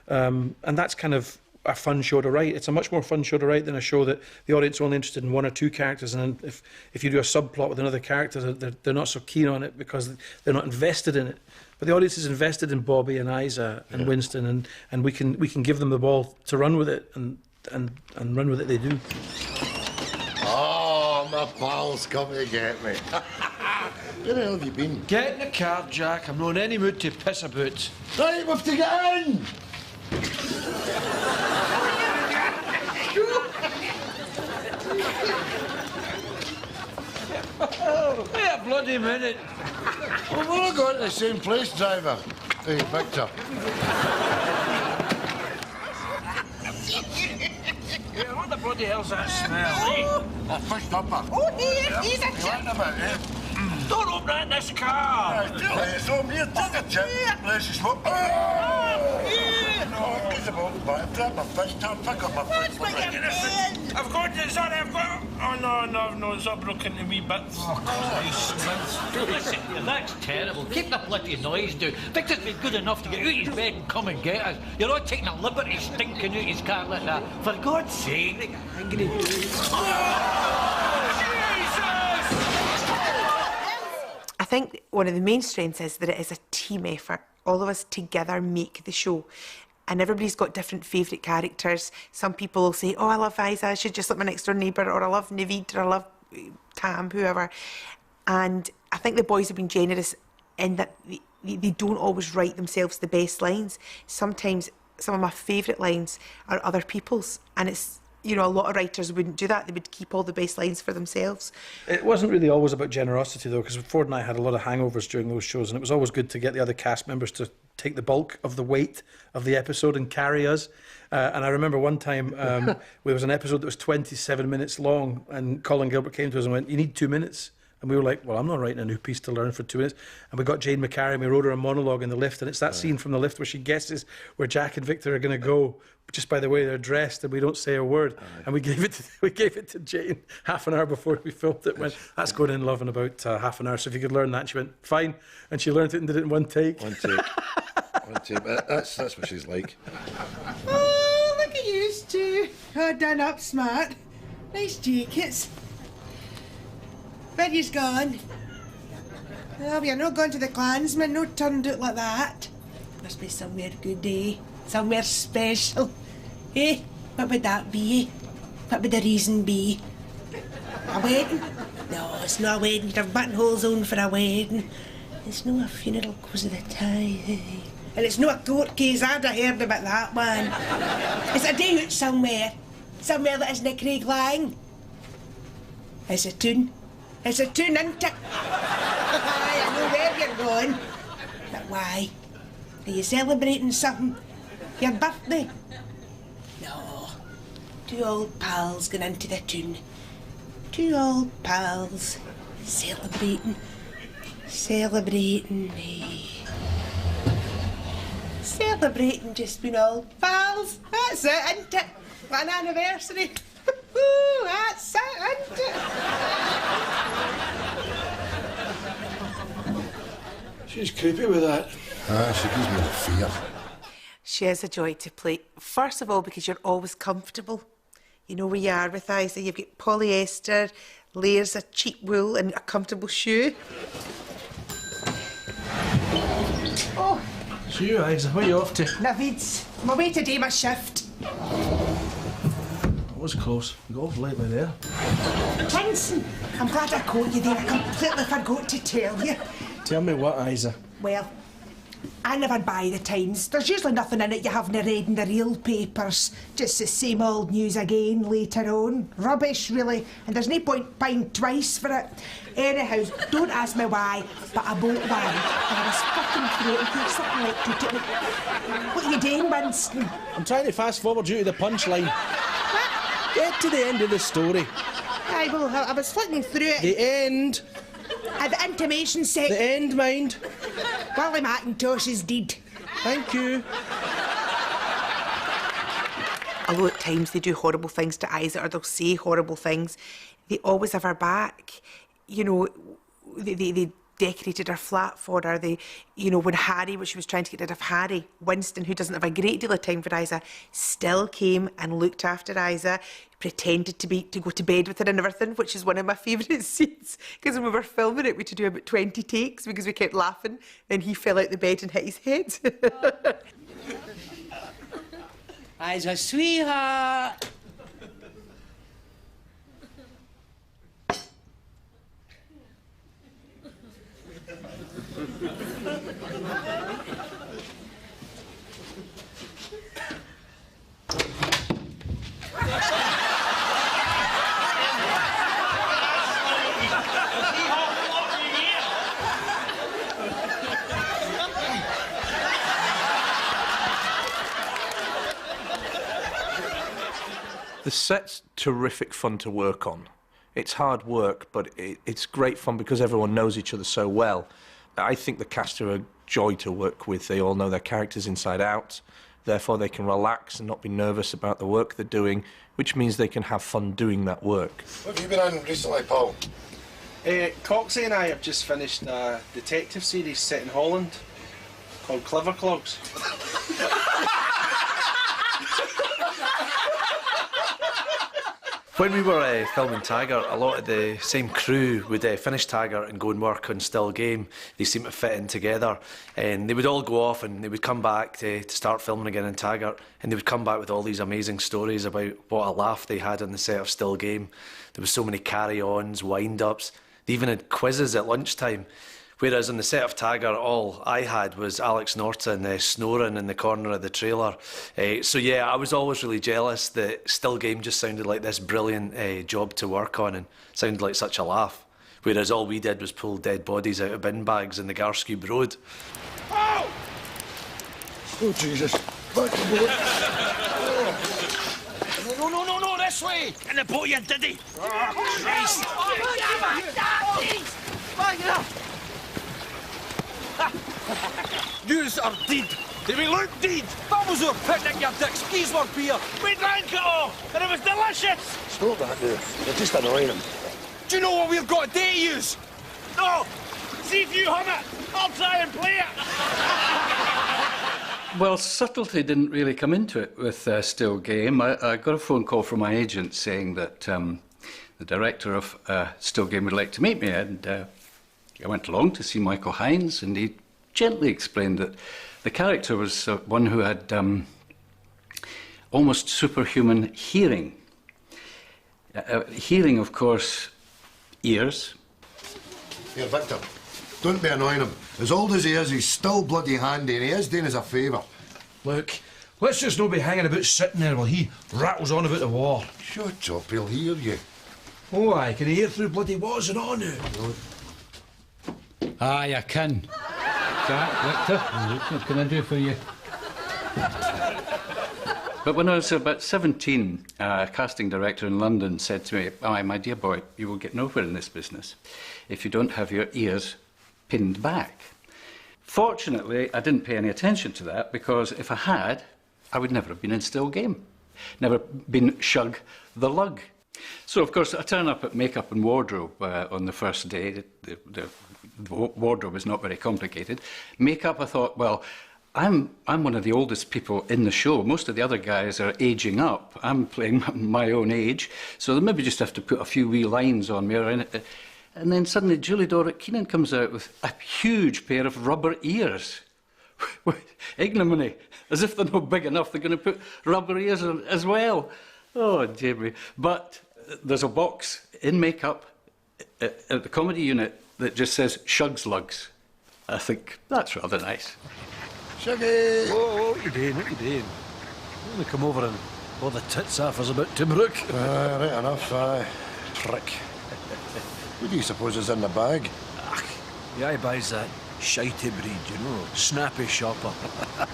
And that's kind of a fun show to write. It's a much more fun show to write than a show that the audience are only interested in one or two characters, and then if you do a subplot with another character, they're not so keen on it because they're not invested in it. But the audience is invested in Bobby and Isa and Winston, and we can give them the ball to run with it, and run with it they do. Oh, my pals come to get me. Where the hell have you been? Get in the car, Jack. I'm not in any mood to piss about. Right, we have to get in! Wait a bloody minute. Well, we're all going to the same place, driver. Hey, Victor. Yeah, what the bloody hell's that smell, eh? A fish dumper. Oh, here's a chip. Don't open that in this car. It's over here. Take a chip. Let's just smoke. No, get the bottle back. Grab my fish tub. Pick up my fish. I've got it, sorry, I've got it. Oh, no, it's all broken into wee bits. Listen, that's terrible. Keep the bloody noise down. Victor's been good enough to get out of his bed and come and get us. You're not taking a liberty stinking out his car like that. For God's sake, I'm going I think one of the main strengths is that it is a team effort. All of us together make the show. And everybody's got different favourite characters. Some people will say, oh, I love Isa, she's just like my next door neighbour, or I love Naveed, or I love Tam, whoever. And I think the boys have been generous in that they don't always write themselves the best lines. Sometimes some of my favourite lines are other people's, and it's, you know, a lot of writers wouldn't do that. They would keep all the best lines for themselves. It wasn't really always about generosity, though, because Ford and I had a lot of hangovers during those shows, and it was always good to get the other cast members to take the bulk of the weight of the episode and carry us. And I remember one time there was an episode that was 27 minutes long, and Colin Gilbert came to us and went, you need 2 minutes. And we were like, well, I'm not writing a new piece to learn for 2 minutes. And we got Jane McCarry and we wrote her a monologue in the lift, and it's that scene from the lift where she guesses where Jack and Victor are going to go just by the way they're dressed, and we don't say a word. And we gave it to Jane half an hour before we filmed it. Went, that's going in, love, in about half an hour. So if you could learn that. And she went, fine. And she learned it and did it in one take. One take. That's what she's like. Oh, look at you two. Oh, done up smart. Nice jackets. Where you's gone? Oh, you're not going to the Klansman, no turned out like that. Must be somewhere good, eh? Somewhere special. Eh? What would that be? What would the reason be? A wedding? No, it's not a wedding. You'd have buttonholes on for a wedding. It's no a funeral cause of the tie. And it's no a court case. I'd have heard about that one. It's a day out somewhere. Somewhere that isn't Craig Lang. It's a tune. It's a tune, isn't it? I know where you're going. But why? Are you celebrating something? Your birthday? No. Two old pals going into the tune. Two old pals celebrating Celebrating, celebrating just being old pals. That's it, isn't it? An anniversary. That's it, isn't it? She's creepy with that. She gives me the fear. She is a joy to play. First of all, because you're always comfortable. You know where you are with Isa. You've got polyester, layers of cheap wool and a comfortable shoe. Oh. So you, Isa, where are you off to? Navid's. I'm away to do my shift. It was close. You got off late by there. Vincent, I'm glad I caught you there. I completely forgot to tell you. Tell me what, Isa? Well, I never buy the Times. There's usually nothing in it you haven't read in the real papers. Just the same old news again later on. Rubbish, really. And there's no point buying twice for it. Anyhow, don't ask me why, but I bought one. And I was fucking through it in case something like to me. What are you doing, Winston? I'm trying to fast forward you to the punchline. Get to the end of the story. Aye, well, I was flicking through it. The end. The intimation set. The end, mind. Willie McIntosh is dead. Thank you. Although at times they do horrible things to Isa or they'll say horrible things, they always have her back. You know, they decorated her flat for her. They, you know, when she was trying to get rid of Harry, Winston, who doesn't have a great deal of time for Isa, still came and looked after Isa, pretended to go to bed with her and everything, which is one of my favourite scenes. Because when we were filming it, we had to do about 20 takes because we kept laughing. Then he fell out the bed and hit his head. Isa, sweetheart. The set's terrific fun to work on. It's hard work, but it's great fun because everyone knows each other so well. I think the cast are a joy to work with. They all know their characters inside out. Therefore, they can relax and not be nervous about the work they're doing, which means they can have fun doing that work. What have you been on recently, Paul? Coxie and I have just finished a detective series set in Holland called Clever Clogs. When we were filming Taggart, a lot of the same crew would finish Taggart and go and work on Still Game. They seemed to fit in together, and they would all go off and they would come back to start filming again in Taggart, and they would come back with all these amazing stories about what a laugh they had on the set of Still Game. There was so many carry-ons, wind-ups. They even had quizzes at lunchtime. Whereas on the set of Taggart, all I had was Alex Norton snoring in the corner of the trailer. So yeah, I was always really jealous that Still Game just sounded like this brilliant job to work on and sounded like such a laugh. Whereas all we did was pull dead bodies out of bin bags in the Garscube Road. Oh! Oh, Jesus. Back to boat. No, this way! In the boat, you diddy! Oh, Christ! Yous are dead. They will look dead. That was our picnic, you dick. Skis were beer. We drank it all, and it was delicious. Stop that now. You're just annoying him. Do you know what we've got to do, yous? No. See if you hum it. I'll try and play it. Well, subtlety didn't really come into it with Still Game. I got a phone call from my agent saying that the director of Still Game would like to meet me, and I went along to see Michael Hines, and he gently explained that the character was one who had almost superhuman hearing. Hearing, of course, ears. Here, Victor, don't be annoying him. As old as he is, he's still bloody handy, and he is doing us a favour. Look, let's just not be hanging about sitting there while he rattles on about the war. Shut up, he'll hear you. Oh, aye, can he hear through bloody what's it on now? Aye, I can. Jack, Victor, what can I do for you? But when I was about 17, a casting director in London said to me, "Aye, my dear boy, you will get nowhere in this business if you don't have your ears pinned back. Fortunately, I didn't pay any attention to that, because if I had, I would never have been in Still Game. Never been Shug the Lug. So, of course, I turn up at makeup and wardrobe on the first day. The wardrobe is not very complicated. Makeup, I thought, well, I'm one of the oldest people in the show. Most of the other guys are aging up. I'm playing my own age, so they maybe just have to put a few wee lines on me. And then suddenly Julie Doric Keenan comes out with a huge pair of rubber ears. Ignominy. As if they're not big enough, they're going to put rubber ears on as well. Oh, Jamie. But there's a box in makeup at the comedy unit that just says Shugs Lugs. I think that's rather nice. Shuggy! Whoa, what you doing? What you doing? I'm going to come over and blow the tits off us about Tobruk. Right enough, prick. What do you suppose is in the bag? The eye buys that shitey breed, you know, snappy shopper.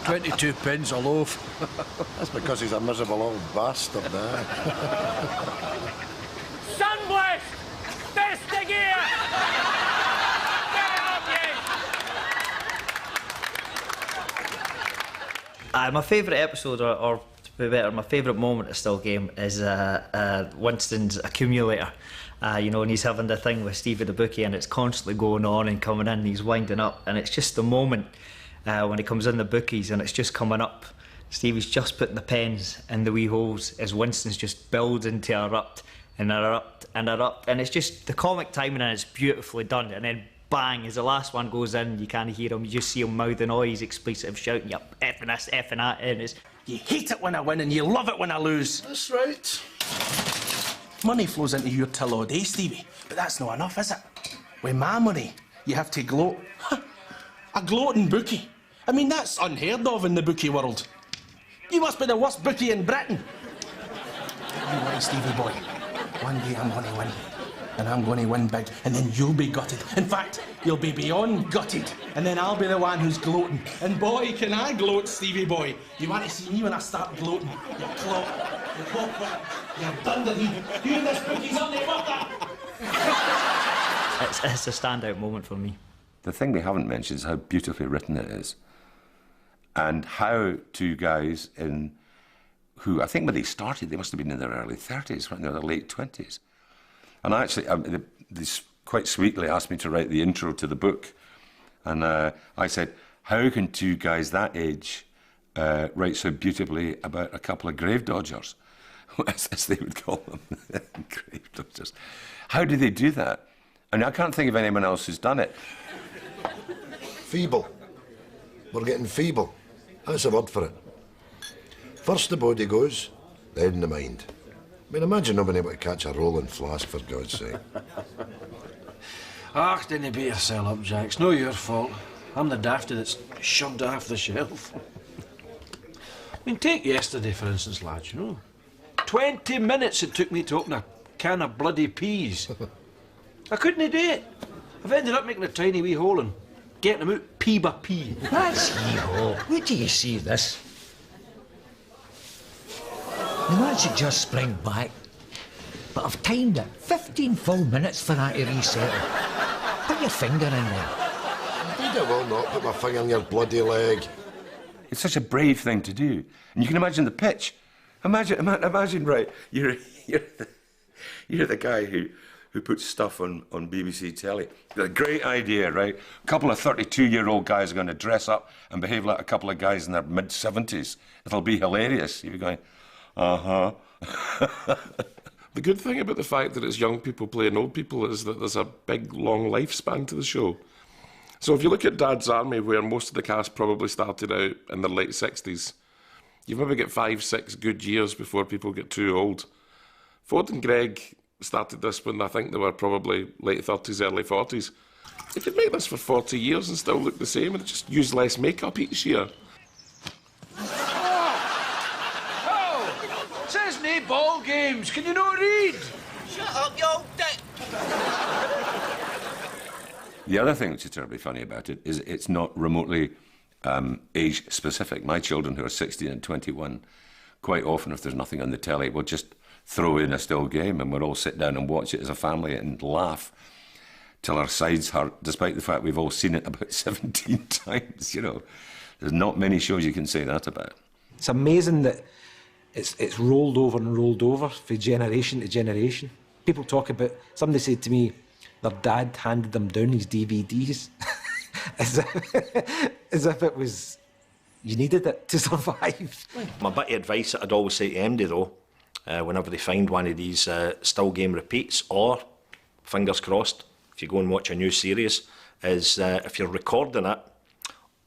22 pence a loaf. That's because he's a miserable old bastard, Sunblast! Test the gear! My favourite episode, or to be better, my favourite moment of Still Game is Winston's accumulator. You know, and he's having the thing with Stevie the bookie, and it's constantly going on and coming in, and he's winding up, and it's just the moment when he comes in the bookies and it's just coming up. Stevie's just putting the pens in the wee holes as Winston's just building to erupt and erupt and erupt, and it's just the comic timing, and it's beautifully done. And then bang, as the last one goes in, you can't hear him, you just see him mouthing all his expletive, shouting, "You're effing this, effing that," and it's... You hate it when I win and you love it when I lose. That's right. Money flows into your till all day, Stevie, but that's not enough, is it? With my money, you have to gloat. A gloating bookie. I mean, that's unheard of in the bookie world. You must be the worst bookie in Britain. You why, Stevie boy, one day I'm going to win. And I'm going to win big, and then you'll be gutted. In fact, you'll be beyond gutted, and then I'll be the one who's gloating. And boy, can I gloat, Stevie boy. You want to see me when I start gloating? You clot, you hopper, you dunderhead. You and this bookie's underwater. It's a standout moment for me. The thing we haven't mentioned is how beautifully written it is. And how two guys who, I think when they started, they must have been in their early 30s, right, in their late 20s. And actually, they quite sweetly asked me to write the intro to the book. And I said, how can two guys that age write so beautifully about a couple of grave dodgers, as they would call them, grave dodgers? How do they do that? And I can't think of anyone else who's done it. Feeble. We're getting feeble. That's a word for it. First the body goes, then the mind. I mean, imagine not being able to catch a rolling flask, for God's sake. Didn't beat yourself up, Jack. It's no your fault. I'm the dafty that's shoved it off the shelf. I mean, take yesterday, for instance, lads, you know. 20 minutes it took me to open a can of bloody peas. I couldn't do it. I've ended up making a tiny wee hole and getting them out pea by pea. That's hee-haw. Wait till you see this. The man's should just spring back. But I've timed it. 15 full minutes for that to resettle. Put your finger in there. Indeed I will not put my finger in your bloody leg. It's such a brave thing to do. And you can imagine the pitch. Imagine, right, you're the guy who puts stuff on BBC telly. A great idea, right? A couple of 32-year-old guys are going to dress up and behave like a couple of guys in their mid-70s. It'll be hilarious. You'll be going, uh-huh. The good thing about the fact that it's young people playing old people is that there's a big, long lifespan to the show. So if you look at Dad's Army, where most of the cast probably started out in their late 60s, you've maybe got 5-6 good years before people get too old. Ford and Greg started this when I think they were probably late 30s, early 40s. They could make this for 40 years and still look the same and just use less makeup each year. Oh! Says nae ball games. Can you not read? Shut up, you old dick. The other thing which is terribly funny about it is it's not remotely age-specific. My children, who are 16 and 21, quite often, if there's nothing on the telly, will just throw in a Still Game and we'll all sit down and watch it as a family and laugh. till our sides hurt, despite the fact we've all seen it about 17 times, you know. There's not many shows you can say that about. It's amazing that it's rolled over and rolled over from generation to generation. People talk about, somebody said to me, their dad handed them down his DVDs. as if it was, you needed it to survive. My bit of advice that I'd always say to MD though, whenever they find one of these still game repeats, or, fingers crossed, if you go and watch a new series, is if you're recording it,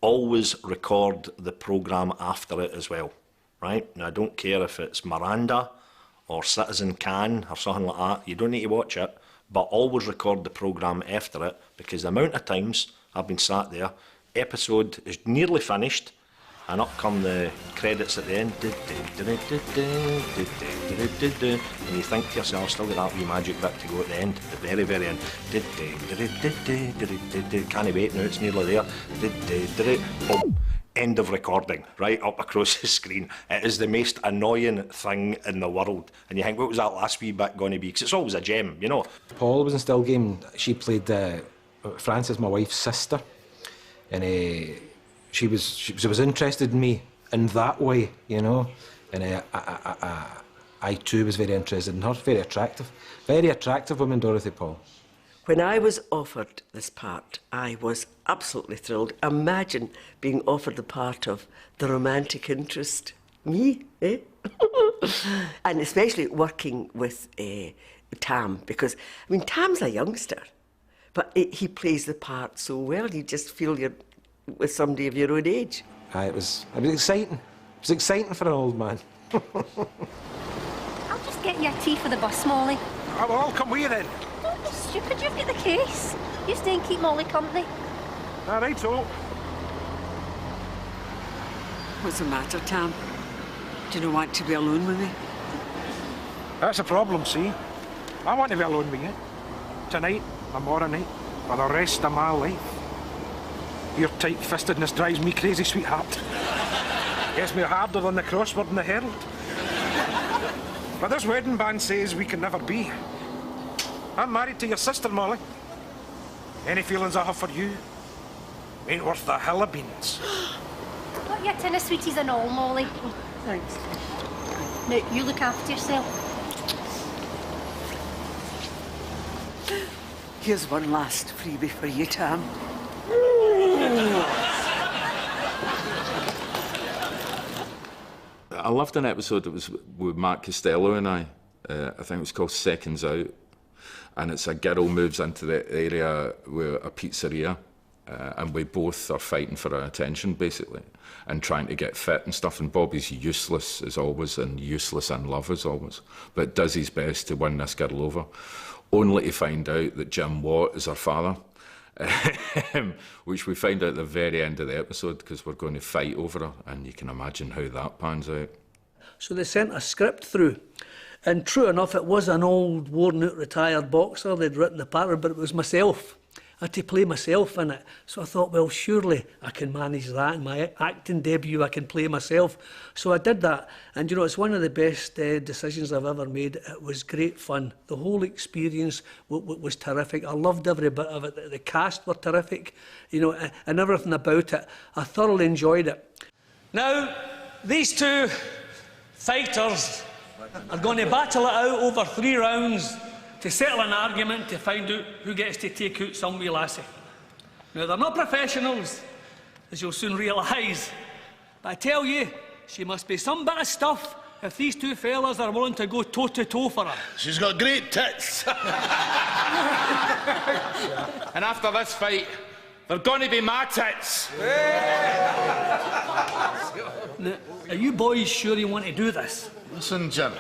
always record the programme after it as well, right? Now, I don't care if it's Miranda or Citizen Kane or something like that, you don't need to watch it, but always record the programme after it, because the amount of times I've been sat there, episode is nearly finished, and up come the credits at the end, and you think to yourself, still got that wee magic bit to go at the end, the very, very end. Can't wait now, it's nearly there. Boom. End of recording, right up across the screen. It is the most annoying thing in the world. And you think, what was that last wee bit going to be? Because it's always a gem, you know. Paula was in Still Game. She played Frances, my wife's sister. And she was interested in me in that way, you know. And I too was very interested in her. Very attractive woman, Dorothy Paul. When I was offered this part, I was absolutely thrilled. Imagine being offered the part of the romantic interest. Me, eh? And especially working with Tam, because, I mean, Tam's a youngster, but he plays the part so well. You just feel you're with somebody of your own age. It was exciting. It was exciting for an old man. I'll just get you a tea for the bus, Molly. Oh, well, I'll come with you then. Don't be stupid, you've got the case. You stay and keep Molly company. All right, so. What's the matter, Tam? Do you not want to be alone with me? That's a problem, see? I want to be alone with you. Tonight, tomorrow night, for the rest of my life. Your tight-fistedness drives me crazy, sweetheart. Gets me harder than the crossword in the Herald. But this wedding band says we can never be. I'm married to your sister, Molly. Any feelings I have for you ain't worth the hill of beans. Got your tin of sweeties and all, Molly. Thanks. Now, you look after yourself. Here's one last freebie for you, Tam. I loved an episode that was with Mark Costello and I think it was called Seconds Out, and it's a girl moves into the area with a pizzeria and we both are fighting for her attention basically and trying to get fit and stuff, and Bobby's useless as always and useless in love as always, but does his best to win this girl over, only to find out that Jim Watt is her father. Which we find out at the very end of the episode because we're going to fight over her, and you can imagine how that pans out. So they sent a script through, and true enough, it was an old, worn-out retired boxer. They'd written the pattern, but it was myself. I had to play myself in it. So I thought, well, surely I can manage that. In my acting debut, I can play myself. So I did that. And, you know, it's one of the best decisions I've ever made. It was great fun. The whole experience was terrific. I loved every bit of it. The cast were terrific, you know, and everything about it. I thoroughly enjoyed it. Now, these two fighters are going to battle it out over 3 rounds to settle an argument to find out who gets to take out some wee lassie. Now, they're not professionals, as you'll soon realise, but I tell you, she must be some bit of stuff if these two fellas are willing to go toe-to-toe for her. She's got great tits. And after this fight, they're going to be my tits. Now, are you boys sure you want to do this? Listen, Jim.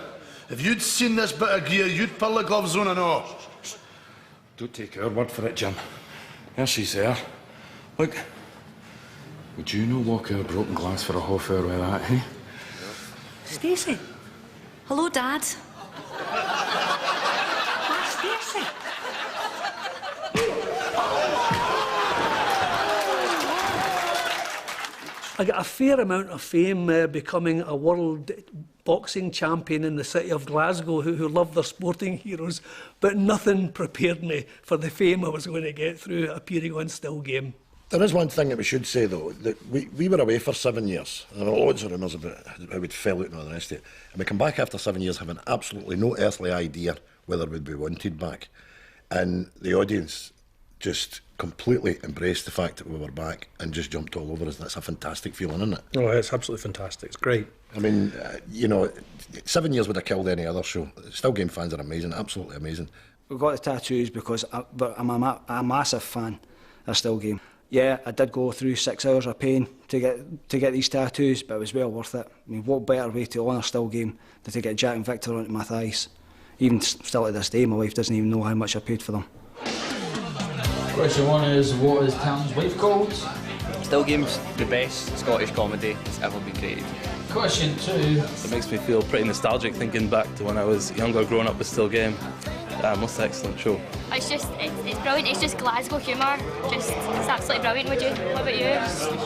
If you'd seen this bit of gear, you'd pull the gloves on and all. Don't take our word for it, Jim. There she's there. Look, would you no walk out broken glass for a half hour with that, eh? Stacey. Hello, Dad. Hi, Stacey. I got a fair amount of fame becoming a world boxing champion in the city of Glasgow who love their sporting heroes, but nothing prepared me for the fame I was going to get through appearing on Still Game. There is one thing that we should say, though, that we were away for 7 years. And there are loads of rumours about how we'd fell out and all the rest of it. And we come back after 7 years having absolutely no earthly idea whether we'd be wanted back. And the audience just completely embraced the fact that we were back and just jumped all over us. That's a fantastic feeling, isn't it? Oh, it's absolutely fantastic. It's great. I mean, you know, 7 years would have killed any other show. Still Game fans are amazing, absolutely amazing. We got the tattoos because I'm a massive fan of Still Game. Yeah, I did go through 6 hours of pain to get these tattoos, but it was well worth it. I mean, what better way to honour Still Game than to get Jack and Victor onto my thighs? Even still to this day, my wife doesn't even know how much I paid for them. Question 1 is, what is Tam's wife called? Still Game's the best Scottish comedy that's ever been created. Question 2. It makes me feel pretty nostalgic thinking back to when I was younger growing up with Still Game. What's an excellent show. It's brilliant. It's just Glasgow humour. It's absolutely brilliant. What about you?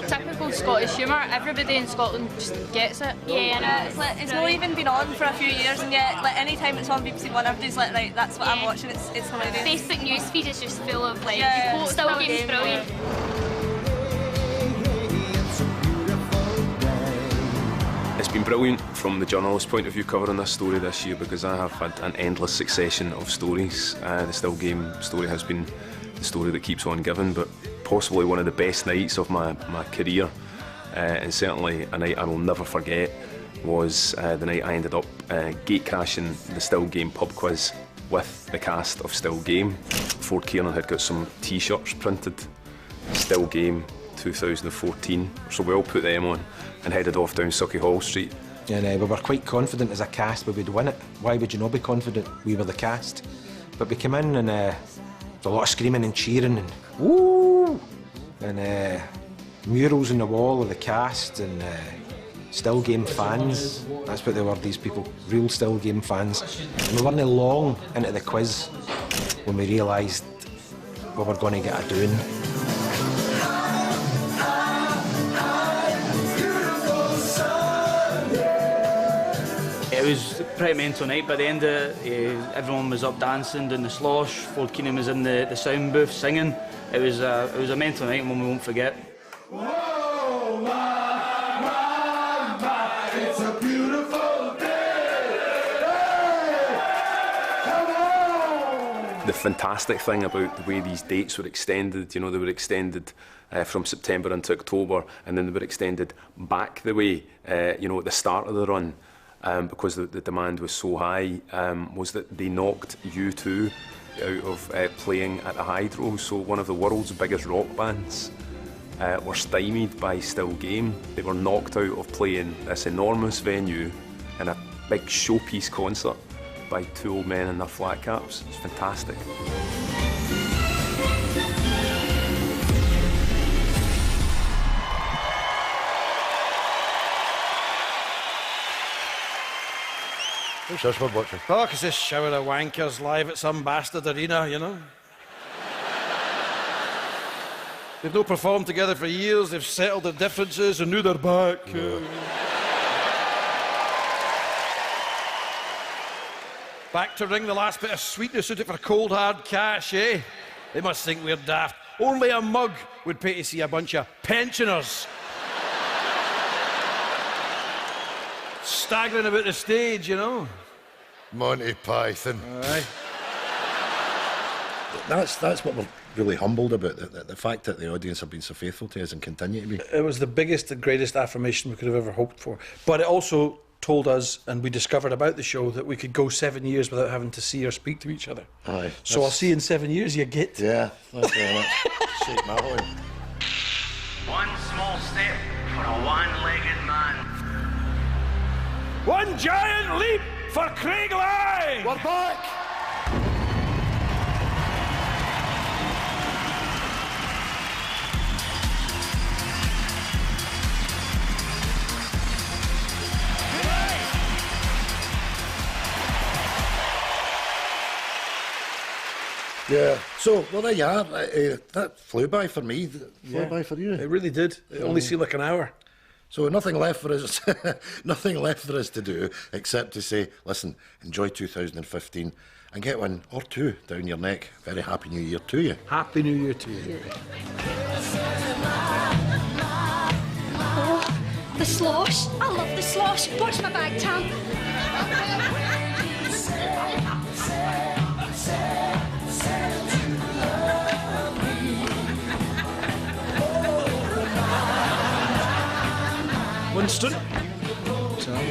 Typical Scottish humour. Everybody in Scotland just gets it. Yeah, It's not even been on for a few years, and yet, like, any time it's on BBC One, everybody's like, right, that's what I'm watching. It's hilarious. Facebook newsfeed is just full of like Still Game's brilliant. It's been brilliant from the journalist's point of view covering this story this year, because I have had an endless succession of stories. The Still Game story has been the story that keeps on giving, but possibly one of the best nights of my career, and certainly a night I will never forget, was the night I ended up gate crashing the Still Game pub quiz with the cast of Still Game. Ford Kiernan had got some t-shirts printed, Still Game 2014, so we all put them on and headed off down Sauchiehall Street. And we were quite confident as a cast we would win it. Why would you not be confident? We were the cast. But we came in and there was a lot of screaming and cheering and woo! And murals on the wall of the cast and Still Game fans. That's what they were, these people, real Still Game fans. And we weren't long into the quiz when we realised we were going to get a doing. It was a pretty mental night. By the end of it, everyone was up dancing down the slosh. Ford Keenan was in the sound booth singing. It was a mental night, and one we won't forget. Whoa, my, it's a beautiful day. Hey, come on. The fantastic thing about the way these dates were extended, you know, they were extended from September into October, and then they were extended back the way, you know, at the start of the run. Because the demand was so high, was that they knocked U2 out of playing at the Hydro. So one of the world's biggest rock bands were stymied by Still Game. They were knocked out of playing this enormous venue in a big showpiece concert by two old men in their flat caps. It's fantastic. What's this we're watching? Oh, because this shower of wankers live at some bastard arena, you know. They've not performed together for years, they've settled their differences and knew they're back. Back to wring the last bit of sweetness out of for cold hard cash, eh? They must think we're daft. Only a mug would pay to see a bunch of pensioners staggering about the stage, you know. Monty Python. Aye. That's what we're really humbled about, the fact that the audience have been so faithful to us and continue to be. It was the biggest and greatest affirmation we could have ever hoped for. But it also told us, and we discovered about the show, that we could go 7 years without having to see or speak to each other. Aye. So I'll see you in 7 years, you get. Yeah, thanks very much. Shake my hand. One small step for a one-legged man. One giant leap for Craig Lang! We're back! Yeah, so, well, there you are. That flew by for me. Flew by for you. It really did. It only seemed like an hour. So nothing left for us, nothing left for us to do except to say, listen, enjoy 2015 and get one or two down your neck. Very happy New Year to you. Happy New Year to you. Oh, the slosh. I love the slosh. Watch my bag, Tam. Winston? Sam?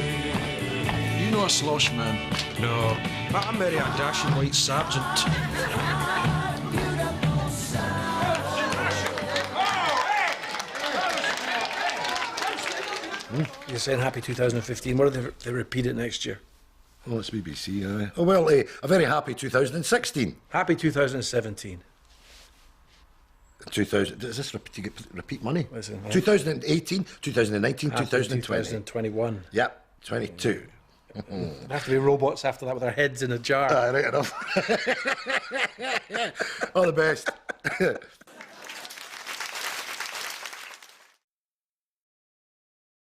You know a slosh man? No. But I marry a dashing white sergeant. You're saying happy 2015. What if they repeat it next year? Oh, it's BBC, aye. Oh, well, a very happy 2016. Happy 2017. 2000, does this repeat money? 2018, 2019, 2020. 2021. Yep, 22. There have to be robots after that with their heads in a jar. Right enough. All the best.